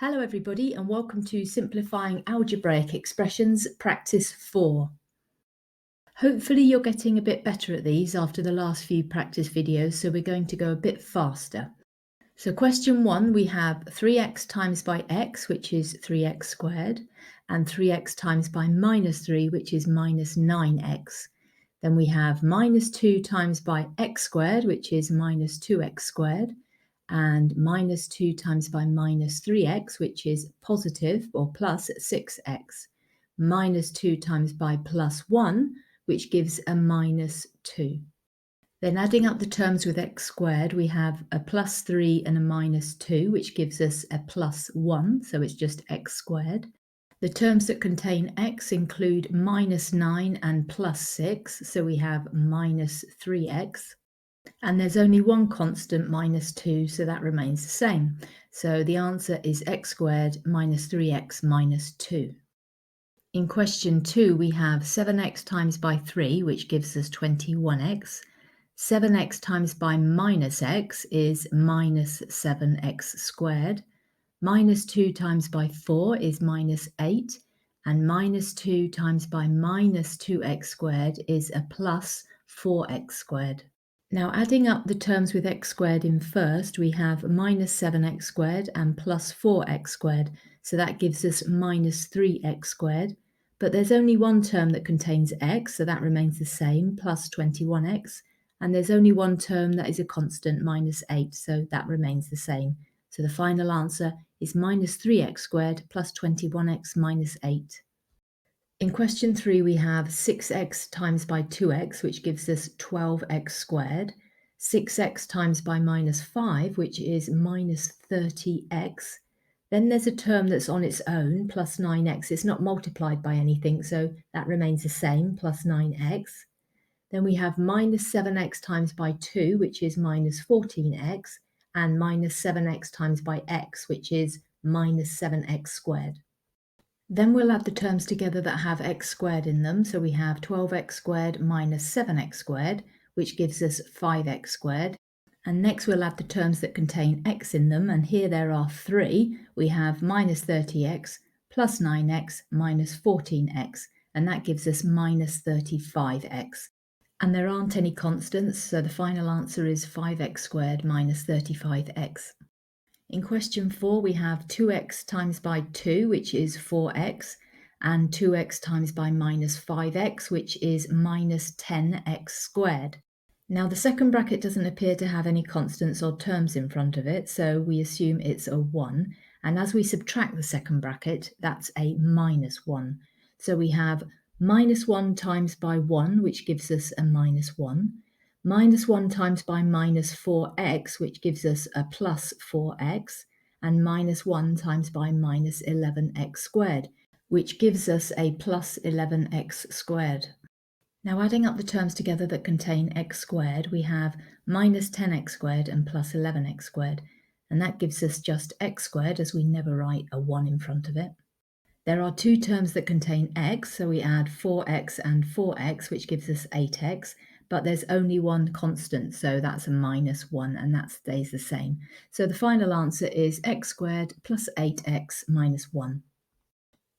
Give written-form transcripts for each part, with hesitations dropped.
Hello everybody and welcome to Simplifying Algebraic Expressions Practice 4. Hopefully you're getting a bit better at these after the last few practice videos, so we're going to go a bit faster. So question 1, we have 3x times by x, which is 3x squared, and 3x times by minus 3, which is minus 9x. Then we have minus 2 times by x squared, which is minus 2x squared, and minus 2 times by minus 3x, which is positive or plus 6x, minus 2 times by plus 1, which gives a minus 2. Then adding up the terms with x squared, we have a plus 3 and a minus 2, which gives us a plus 1, so it's just x squared. The terms that contain x include minus 9 and plus 6, so we have minus 3x. And there's only one constant, minus 2, so that remains the same. So the answer is x squared minus 3x minus 2. In question 2, we have 7x times by 3, which gives us 21x. 7x times by minus x is minus 7x squared. Minus 2 times by 4 is minus 8. And minus 2 times by minus 2x squared is a plus 4x squared. Now adding up the terms with x squared in first, we have minus 7x squared and plus 4x squared. So that gives us minus 3x squared. But there's only one term that contains x, so that remains the same, plus 21x. And there's only one term that is a constant, minus 8, so that remains the same. So the final answer is minus 3x squared plus 21x minus 8. In question 3, we have 6x times by 2x, which gives us 12x squared, 6x times by minus 5, which is minus 30x. Then there's a term that's on its own, plus 9x. It's not multiplied by anything, so that remains the same, plus 9x. Then we have minus 7x times by 2, which is minus 14x, and minus 7x times by x, which is minus 7x squared. Then we'll add the terms together that have x squared in them. So we have 12x squared minus 7x squared, which gives us 5x squared. And next we'll add the terms that contain x in them. And here there are 3. We have minus 30x plus 9x minus 14x. And that gives us minus 35x. And there aren't any constants, so the final answer is 5x squared minus 35x. In question 4, we have 2x times by 2, which is 4x, and 2x times by minus 5x, which is minus 10x squared. Now, the second bracket doesn't appear to have any constants or terms in front of it, so we assume it's a 1. And as we subtract the second bracket, that's a minus 1. So we have minus 1 times by 1, which gives us a minus 1. Minus 1 times by minus 4x, which gives us a plus 4x, and minus 1 times by minus 11x squared, which gives us a plus 11x squared. Now adding up the terms together that contain x squared, we have minus 10x squared and plus 11x squared, and that gives us just x squared, as we never write a 1 in front of it. There are 2 terms that contain x, so we add 4x and 4x, which gives us 8x, but there's only one constant, so that's a minus 1, and that stays the same. So the final answer is x squared plus 8x minus 1.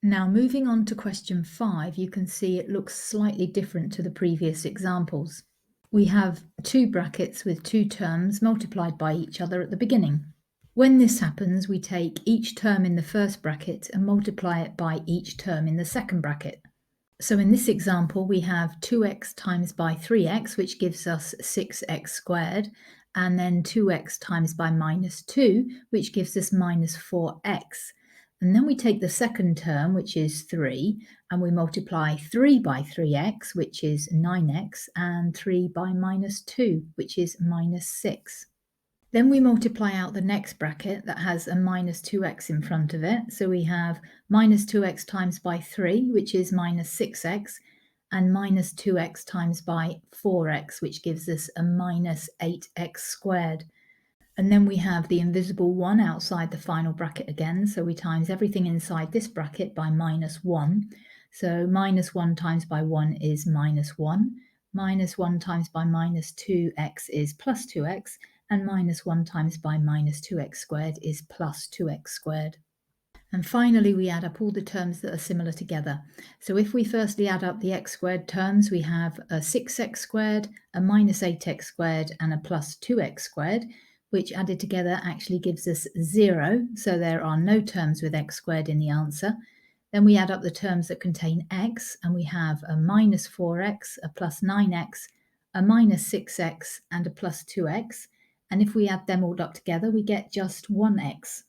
Now moving on to question 5, you can see it looks slightly different to the previous examples. We have 2 brackets with 2 terms multiplied by each other at the beginning. When this happens, we take each term in the first bracket and multiply it by each term in the second bracket. So in this example, we have 2x times by 3x, which gives us 6x squared, and then 2x times by minus 2, which gives us minus 4x. And then we take the second term, which is 3, and we multiply 3 by 3x, which is 9x, and 3 by minus 2, which is minus 6. Then we multiply out the next bracket that has a minus 2x in front of it. So we have minus 2x times by 3, which is minus 6x, and minus 2x times by 4x, which gives us a minus 8x squared. And then we have the invisible 1 outside the final bracket again. So we times everything inside this bracket by minus 1. So minus 1 times by 1 is minus 1. Minus 1 times by minus 2x is plus 2x. And minus 1 times by minus 2x squared is plus 2x squared. And finally, we add up all the terms that are similar together. So if we firstly add up the x squared terms, we have a 6x squared, a minus 8x squared, and a plus 2x squared, which added together actually gives us 0. So there are no terms with x squared in the answer. Then we add up the terms that contain x, and we have a minus 4x, a plus 9x, a minus 6x, and a plus 2x. And if we add them all up together, we get just 1x.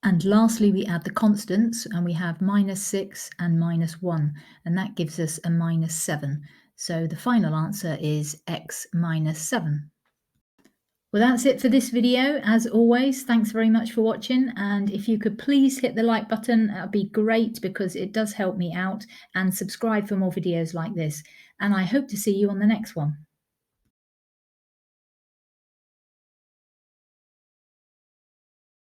And lastly, we add the constants, and we have minus 6 and minus 1, and that gives us a minus 7. So the final answer is x minus 7. Well, that's it for this video. As always, thanks very much for watching, and if you could please hit the like button, that would be great because it does help me out, and subscribe for more videos like this. And I hope to see you on the next one.